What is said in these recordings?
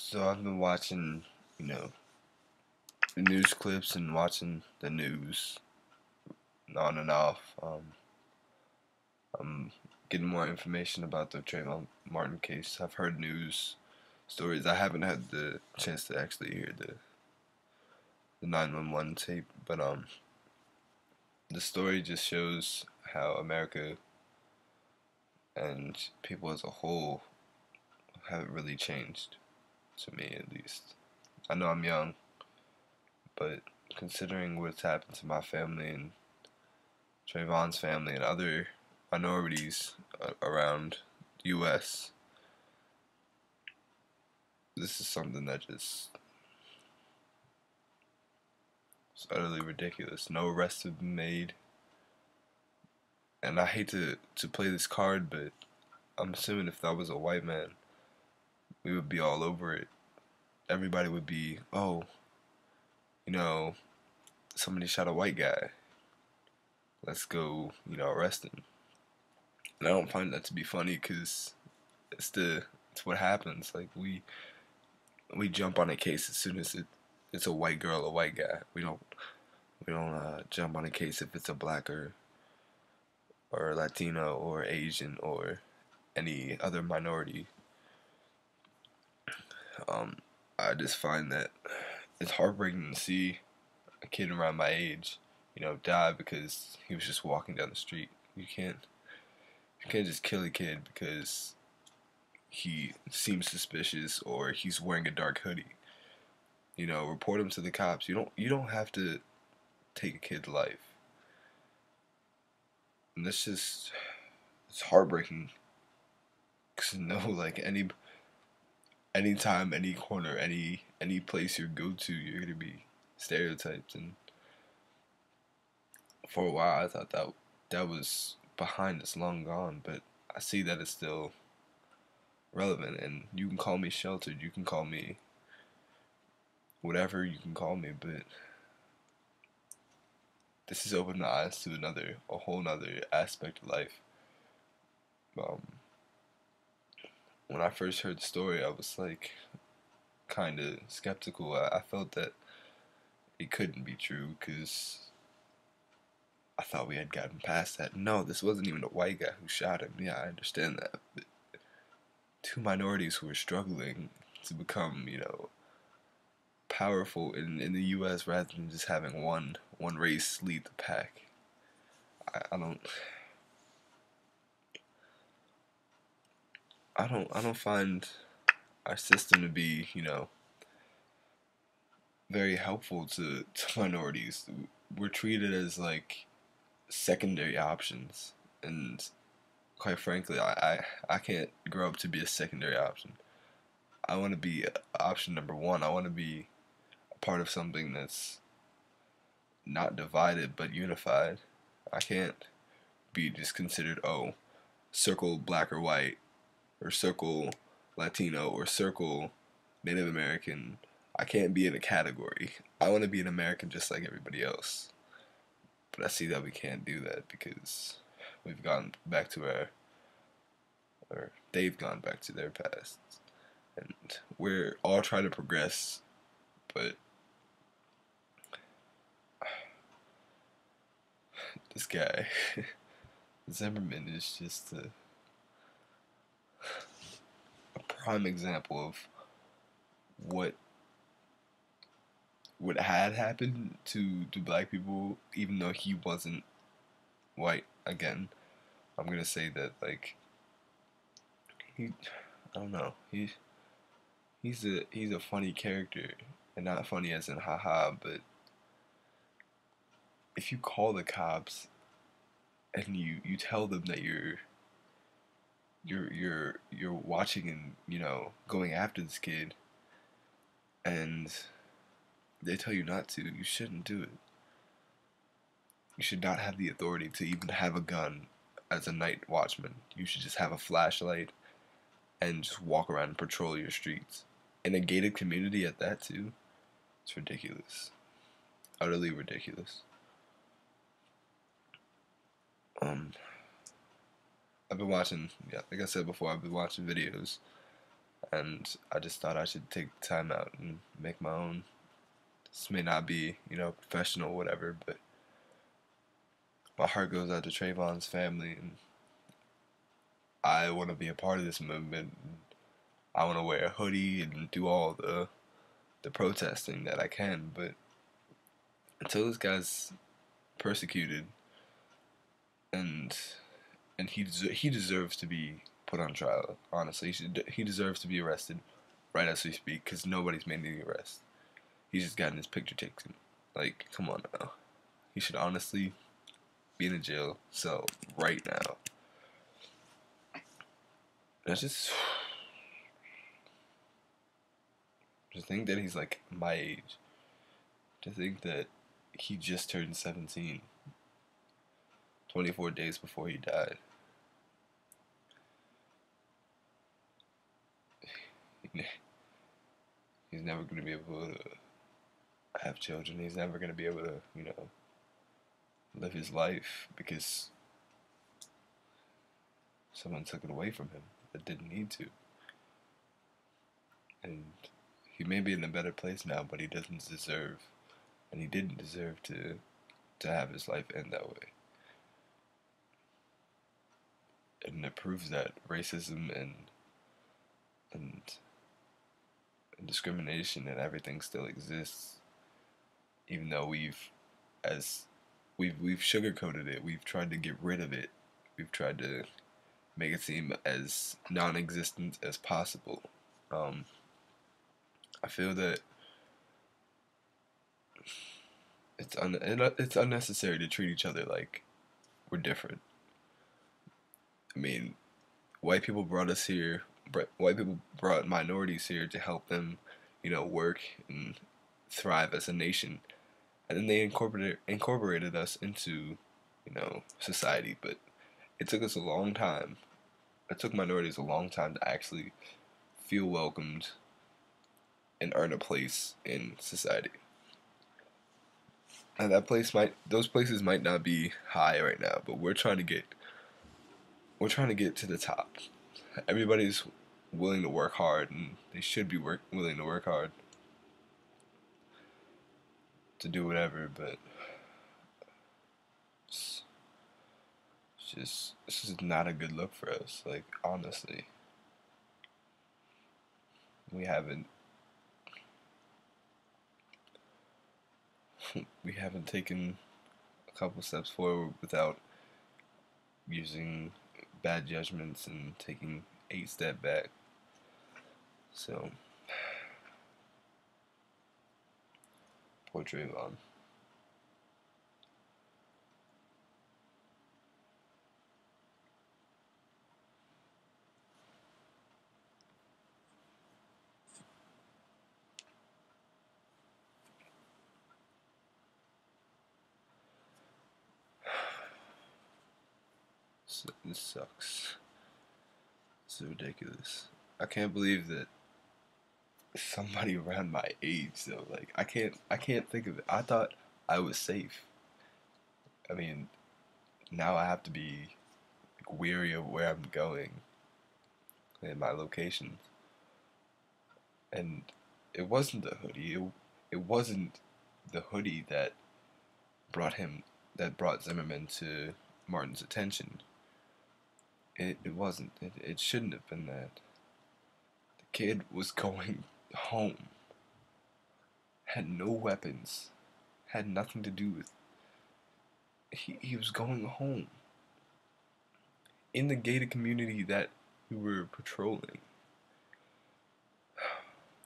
So I've been watching, you know, the news clips and watching the news on and off. I'm getting more information about the Trayvon Martin case. I've heard news stories. I haven't had the chance to actually hear the 911 tape, but the story just shows how America and people as a whole haven't really changed, to me at least. I know I'm young, but considering what's happened to my family and Trayvon's family and other minorities around the U.S., this is something that just is utterly ridiculous. No arrests have been made, and I hate to play this card, but I'm assuming if that was a white man, we would be all over it. Everybody would be, oh, you know, somebody shot a white guy. Let's go, arrest him. And I don't find that to be funny because it's what happens. Like we jump on a case as soon as it's a white girl, a white guy. We don't jump on a case if it's a black or Latino or Asian or any other minority. Um, I just find that it's heartbreaking to see a kid around my age, die because he was just walking down the street. You can't just kill a kid because he seems suspicious or he's wearing a dark hoodie. Report him to the cops. You don't have to take a kid's life. And it's heartbreaking. Cause like anytime, any corner, any place you go to, you're gonna be stereotyped. And for a while, I thought that was behind us, long gone. But I see that it's still relevant. And you can call me sheltered. You can call me whatever you can call me, but this has opened my eyes to a whole nother aspect of life. Um, when I first heard the story, I was like kind of skeptical. I felt that it couldn't be true because I thought we had gotten past that. No, this wasn't even a white guy who shot him. Yeah, I understand that. But two minorities who were struggling to become, powerful in the U.S. rather than just having one race lead the pack. I don't find our system to be, very helpful to minorities. We're treated as like secondary options, and quite frankly, I can't grow up to be a secondary option. I want to be option number one. I want to be a part of something that's not divided but unified. I can't be just considered, oh, circle black or white, or circle Latino, or circle Native American. I can't be in a category. I want to be an American just like everybody else. But I see that we can't do that because we've gone back to or they've gone back to their past. And we're all trying to progress, but this guy, Zimmerman, is just a prime example of what had happened to black people, even though he wasn't white. Again, I'm gonna say that like he, I don't know, he's a funny character, and not funny as in haha, but if you call the cops and you tell them that you're watching and going after this kid, and they tell you not to, you shouldn't do it. You should not have the authority to even have a gun as a night watchman. You should just have a flashlight and just walk around and patrol your streets. In a gated community at that too, it's ridiculous. Utterly ridiculous. I've been watching, yeah, like I said before, I've been watching videos and I just thought I should take time out and make my own. This may not be, professional, whatever, but my heart goes out to Trayvon's family, and I want to be a part of this movement. I want to wear a hoodie and do all the protesting that I can, but until this guy's persecuted and he deserves to be put on trial. Honestly, he deserves to be arrested right as we speak because nobody's made any arrests. He's just gotten his picture taken. Like, come on now. He should honestly be in a jail cell right now. That's just to think that he's like my age. To think that he just turned 17, 24 days before he died. He's never going to be able to have children. He's never going to be able to, live his life because someone took it away from him that didn't need to. And he may be in a better place now, but he doesn't deserve, and he didn't deserve to have his life end that way. And it proves that racism and discrimination and everything still exists, even though we've sugarcoated it. We've tried to get rid of it. We've tried to make it seem as non-existent as possible. I feel that it's unnecessary to treat each other like we're different. I mean, white people brought us here. White people brought minorities here to help them, work and thrive as a nation, and then they incorporated us into, society. But it took us a long time. It took minorities a long time to actually feel welcomed and earn a place in society. And those places might not be high right now, but we're trying to get to the top. Everybody's willing to work hard, and they should be willing to work hard to do whatever, but this is not a good look for us. Like, honestly, we haven't taken a couple steps forward without using bad judgments and taking 8 steps back. So, poor Trayvon. This sucks. This is ridiculous. I can't believe that somebody around my age though. Like, I can't think of it. I thought I was safe. I mean, now I have to be weary of where I'm going and my locations. And it wasn't the hoodie. It wasn't the hoodie that brought Zimmerman to Martin's attention. It wasn't. It shouldn't have been that. The kid was going home. Had no weapons. Had nothing to do with. He was going home. In the gated community that we were patrolling.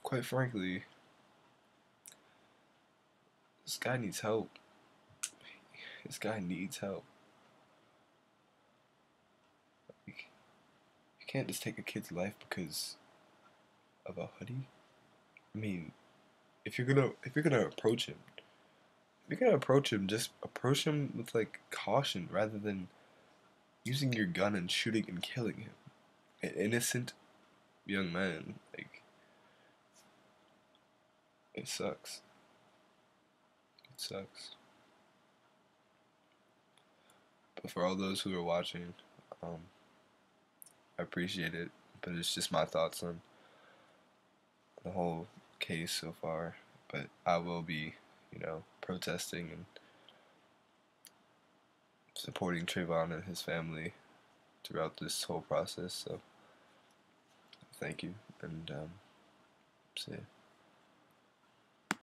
Quite frankly, this guy needs help. This guy needs help. You can't just take a kid's life because of a hoodie. I mean, if you're gonna approach him, just approach him with like caution rather than using your gun and shooting and killing him. An innocent young man. Like, it sucks. It sucks. But for all those who are watching, I appreciate it. But it's just my thoughts on the whole case so far, but I will be, protesting and supporting Trayvon and his family throughout this whole process. So thank you, and see ya.